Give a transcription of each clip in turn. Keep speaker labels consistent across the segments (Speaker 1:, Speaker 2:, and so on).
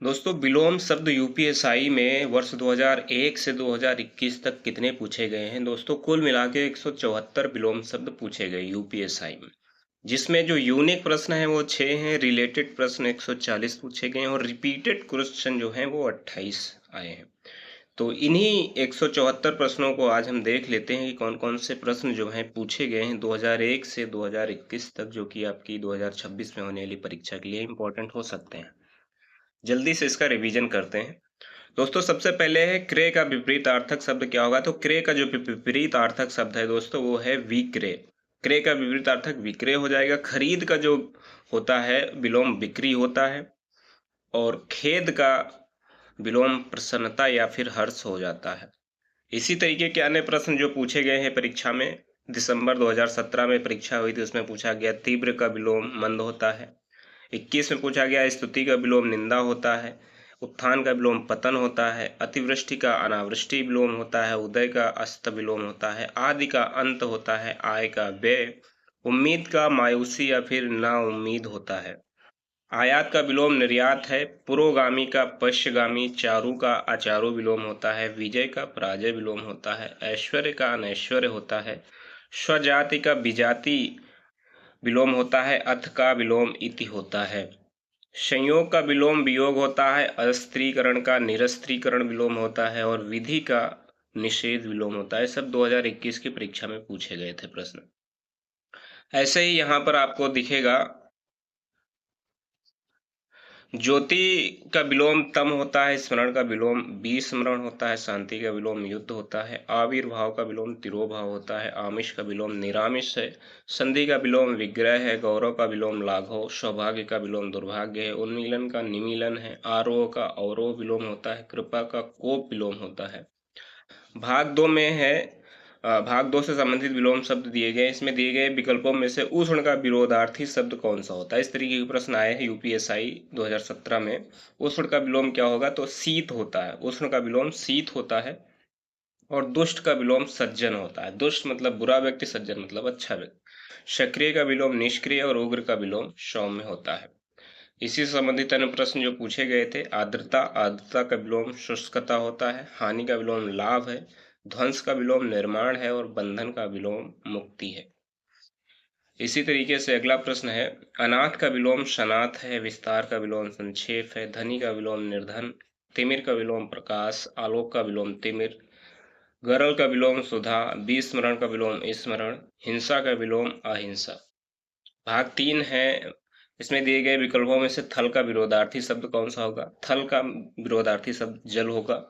Speaker 1: दोस्तों विलोम शब्द यूपीएसआई में वर्ष 2001 से 2021 तक कितने पूछे गए हैं दोस्तों? कुल मिला के 174 विलोम शब्द पूछे गए यूपीएसआई में, जिसमें जो यूनिक प्रश्न है वो 6 हैं, रिलेटेड प्रश्न 140 पूछे गए हैं और रिपीटेड क्वेश्चन जो हैं वो 28 आए हैं। तो इन्हीं 174 प्रश्नों को आज हम देख लेते हैं कि कौन कौन से प्रश्न जो हैं पूछे गए हैं 2001 से 2021 तक, जो कि आपकी 2026 में होने वाली परीक्षा के लिए इम्पोर्टेंट हो सकते हैं। जल्दी से इसका रिवीजन करते हैं। दोस्तों सबसे पहले है क्रय का विपरीतार्थक शब्द क्या होगा? तो क्रय का जो विपरीतार्थक शब्द है दोस्तों वो है विक्रय। क्रय का विपरीतार्थक विक्रय हो जाएगा। खरीद का जो होता है विलोम बिक्री होता है और खेद का विलोम प्रसन्नता या फिर हर्ष हो जाता है। इसी तरीके के अन्य प्रश्न जो पूछे गए हैं परीक्षा में, दिसंबर 2017 में परीक्षा हुई थी, उसमें पूछा गया तीव्र का विलोम मंद होता है। 21 में पूछा गया स्तुति का विलोम निंदा होता है। उत्थान का विलोम पतन होता है। अतिवृष्टि का अनावृष्टि विलोम होता है। उदय का अस्त विलोम होता है। आदि का अंत होता है। आय का व्यय। उम्मीद का मायूसी या फिर ना उम्मीद होता है। आयात का विलोम निर्यात है। पुरोगामी का पश्यगामी। चारु का अचारु विलोम होता है। विजय का पराजय विलोम होता है। ऐश्वर्य का अनैश्वर्य होता है। स्वजाति का विजाति विलोम होता है। अथ का विलोम इति होता है। संयोग का विलोम वियोग होता है। अस्त्रीकरण का निरस्त्रीकरण विलोम होता है और विधि का निषेध विलोम होता है। सब 2021 की परीक्षा में पूछे गए थे प्रश्न। ऐसे ही यहाँ पर आपको दिखेगा ज्योति का विलोम तम होता है। स्मरण का विलोम विस्मरण होता है। शांति का विलोम युद्ध होता है। आविर्भाव का विलोम तिरोभाव होता है। आमिष का विलोम निरामिष है। संधि का विलोम विग्रह है। गौरव का विलोम लाघव। सौभाग्य का विलोम दुर्भाग्य है। उन्मीलन का निमीलन है। आरोह का अवरोह विलोम होता है। कृपा का कोप विलोम होता है। भाग दो में है भाग दो से संबंधित विलोम शब्द दिए गए। इसमें दिए गए विकल्पों में से उष्ण का विरोधार्थी शब्द कौन सा होता है? इस तरीके के प्रश्न आए हैं यूपीएसआई 2017 में। उष्ण का विलोम क्या होगा? तो शीत होता है। उष्ण का विलोम शीत होता है। और दुष्ट का विलोम सज्जन होता है। दुष्ट मतलब बुरा व्यक्ति, सज्जन मतलब अच्छा व्यक्ति। सक्रिय का विलोम निष्क्रिय और उग्र का विलोम सौम्य होता है। इसी से संबंधित अन्य प्रश्न जो पूछे गए थे, आर्द्रता का विलोम शुष्कता होता है। हानि का विलोम लाभ है। ध्वंस का विलोम निर्माण है और बंधन का विलोम मुक्ति है। इसी तरीके से अगला प्रश्न है, अनाथ का विलोम सनाथ है। विस्तार का विलोम संक्षेप है। धनी का विलोम निर्धन। तिमिर का विलोम प्रकाश। आलोक का विलोम तिमिर। गरल का विलोम सुधा। विस्मरण का विलोम स्मरण। हिंसा का विलोम अहिंसा। भाग 3 है। इसमें दिए गए विकल्पों में से थल का विरोधार्थी शब्द कौन सा होगा? थल का विरोधार्थी शब्द जल होगा।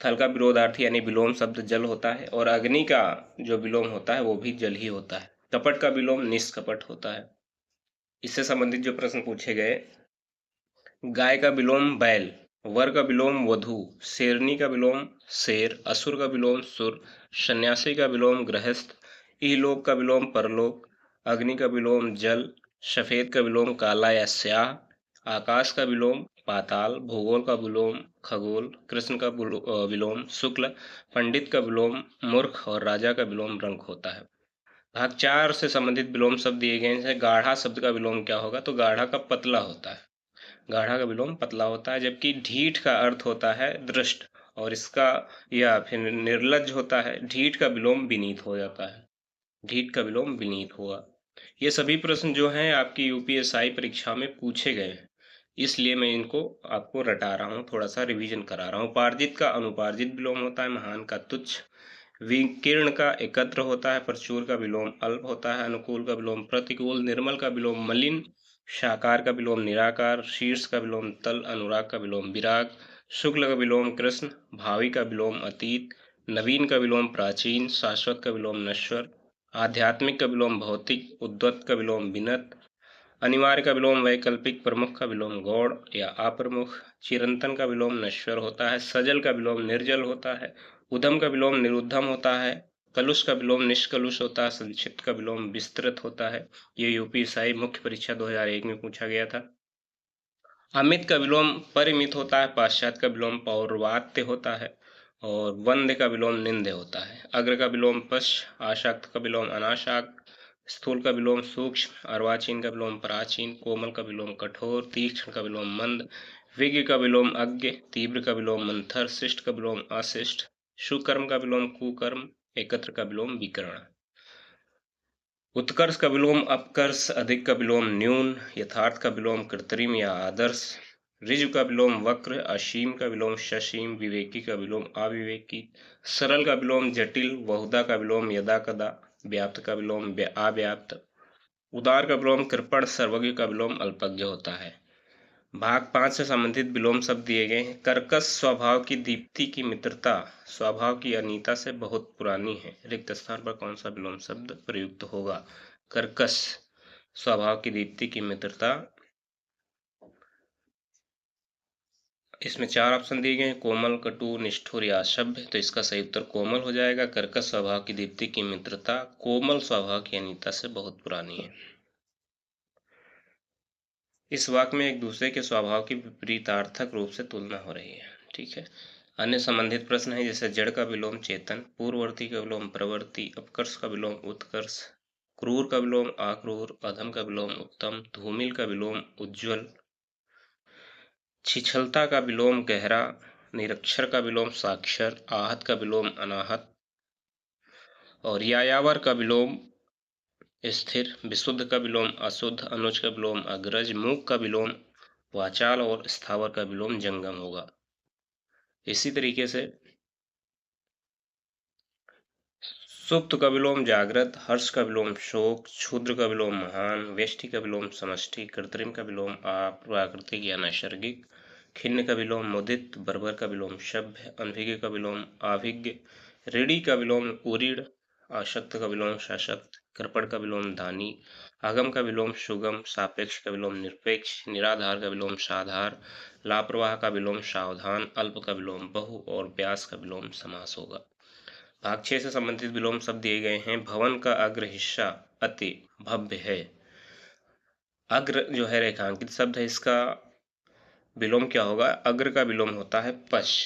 Speaker 1: थल का विरोधार्थी यानी विलोम शब्द जल होता है और अग्नि का जो विलोम होता है वो भी जल ही होता है। कपट का विलोम निष्कपट होता है। इससे संबंधित जो प्रश्न पूछे गए, गाय का विलोम बैल। वर का विलोम वधु। शेरनी का विलोम शेर। असुर का विलोम सुर। सन्यासी का विलोम गृहस्थ। इहलोक का विलोम परलोक। अग्नि का विलोम जल। सफेद का विलोम काला या स्याह। आकाश का विलोम पाताल। भूगोल का विलोम खगोल। कृष्ण का विलोम शुक्ल। पंडित का विलोम मूर्ख और राजा का विलोम रंक होता है। भाग 4 से संबंधित विलोम शब्द दिए गए हैं। गाढ़ा शब्द का विलोम क्या होगा? तो गाढ़ा का पतला होता है। गाढ़ा का विलोम पतला होता है। जबकि ढीठ का अर्थ होता है दृष्ट और इसका या फिर निर्लज होता है। ढीठ का विलोम विनीत हो जाता है। ढीठ का विलोम विनीत हुआ। ये सभी प्रश्न जो हैं आपकी यूपीएसआई परीक्षा में पूछे गए हैं, इसलिए मैं इनको आपको रटा रहा हूँ, थोड़ा सा रिवीजन करा रहा हूँ। पार्जित का अनुपार्जित विलोम होता है। महान का तुच्छ। विकीर्ण का एकत्र होता है। प्रचुर का विलोम अल्प होता है। अनुकूल का विलोम प्रतिकूल। निर्मल का विलोम मलिन। साकार का विलोम निराकार। शीर्ष का विलोम तल। अनुराग का विलोम विराग। शुक्ल का विलोम कृष्ण। भावी का विलोम अतीत। नवीन का विलोम प्राचीन। शाश्वत का विलोम नश्वर। आध्यात्मिक का विलोम भौतिक। उद्वत का विलोम विनत। अनिवार्य का विलोम वैकल्पिक। प्रमुख का विलोम गौण या अप्रमुख। चिरंतन का विलोम नश्वर होता है। सजल का विलोम निर्जल होता है। उद्यम का विलोम निरुद्धम होता है। कलुष का विलोम निष्कलुष होता है। संक्षिप्त का विलोम विस्तृत होता है। ये यूपीएसआई मुख्य परीक्षा 2001 में पूछा गया था। अमित का विलोम परिमित होता है। पाश्चात्य का विलोम पौर्वात्य होता है और वंद्य का विलोम निंद्य होता है। अग्र का विलोम पश्च। आशाक्त का विलोम अनाशाक्त। स्थूल का विलोम सूक्ष्म। अर्वाचीन का विलोम प्राचीन। कोमल का विलोम कठोर। तीक्ष्ण का विलोम मंद। विज्ञ का विलोम अज्ञ, तीव्र का विलोम मंथर, शिष्ट का विलोम अशिष्ट, सुकर्म का विलोम कुकर्म, एकत्र का विलोम विकर्ण। उत्कर्ष का विलोम अपकर्ष, अधिक का विलोम न्यून, यथार्थ का विलोम कृत्रिम या आदर्श, ऋजु का विलोम वक्र, असीम का विलोम ससीम, विवेकी का विलोम अविवेकी, सरल का विलोम जटिल, बहुधा का विलोम यदा कदा, व्याप्त का विलोम अव्याप्त, उदार का विलोम कृपण, सर्वज्ञ का विलोम अल्पज्ञ होता है। भाग 5 से संबंधित विलोम शब्द दिए गए हैं। कर्कश स्वभाव की दीप्ति की मित्रता स्वभाव की अनीता से बहुत पुरानी है। रिक्त स्थान पर कौन सा विलोम शब्द प्रयुक्त होगा? कर्कश स्वभाव की दीप्ति की मित्रता। इसमें 4 ऑप्शन दिए गए हैं, कोमल, कटु, निष्ठुर या असभ्य। तो इसका सही उत्तर कोमल हो जाएगा। कर्कश स्वभाव की दीप्ति की मित्रता कोमल स्वभाव की अनीता से बहुत पुरानी है। इस वाक्य में एक दूसरे के स्वभाव की विपरीतार्थक रूप से तुलना हो रही है। ठीक है। अन्य संबंधित प्रश्न है, जैसे जड़ का विलोम चेतन, पूर्ववर्ती का विलोम प्रवर्ती, अपकर्ष का विलोम उत्कर्ष, क्रूर का विलोम आक्रूर, अधम का विलोम उत्तम, धूमिल का विलोम उज्ज्वल, छिछलता का विलोम गहरा, निरक्षर का विलोम साक्षर, आहत का विलोम अनाहत और यायावर का विलोम स्थिर, विशुद्ध का विलोम अशुद्ध, अनुज का विलोम अग्रज, मूक का विलोम वाचाल और स्थावर का विलोम जंगम होगा। इसी तरीके से सुप्त का विलोम जागृत, हर्ष का विलोम शोक, क्षुद्र का विलोम महान, व्यष्टि का विलोम समष्टि, कृत्रिम का विलोम अप्राकृतिक या नैसर्गिक, खिन्न का विलोम मुदित, बर्बर का विलोम सभ्य, अनभिज्ञ का विलोम अभिज्ञ, ऋणी का विलोम उरीड़, आशक्त का विलोम सशक्त, कृपण का विलोम दानी, आगम का विलोम सुगम, सापेक्ष का विलोम निरपेक्ष, निराधार का विलोम साधार, लापरवाह का विलोम सावधान, अल्प का विलोम बहु और व्यास का विलोम समास होगा। भाग 6 से संबंधित विलोम शब्द दिए गए हैं। भवन का अग्र हिस्सा अति भव्य है। अग्र जो है रेखांकित शब्द है, इसका विलोम क्या होगा? अग्र का विलोम होता है पश,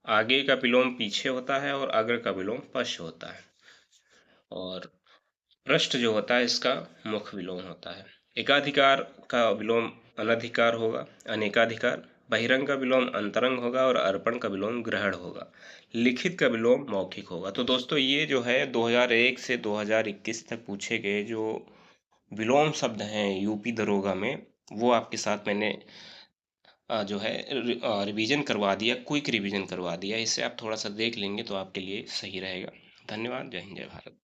Speaker 1: आगे का विलोम पीछे होता है और अग्र का विलोम पश होता है। और पृष्ठ जो होता है इसका मुख विलोम होता है। एकाधिकार का विलोम अनधिकार होगा। अनेकाधिकार, बहिरंग का विलोम अंतरंग होगा और अर्पण का विलोम ग्रहण होगा। लिखित का विलोम मौखिक होगा। तो दोस्तों ये जो है 2001 से 2021 तक पूछे गए जो विलोम शब्द हैं यूपी दरोगा में, वो आपके साथ मैंने जो है रिवीजन करवा दिया, क्विक रिवीजन करवा दिया। इससे आप थोड़ा सा देख लेंगे तो आपके लिए सही रहेगा। धन्यवाद। जय हिंद, जय भारत।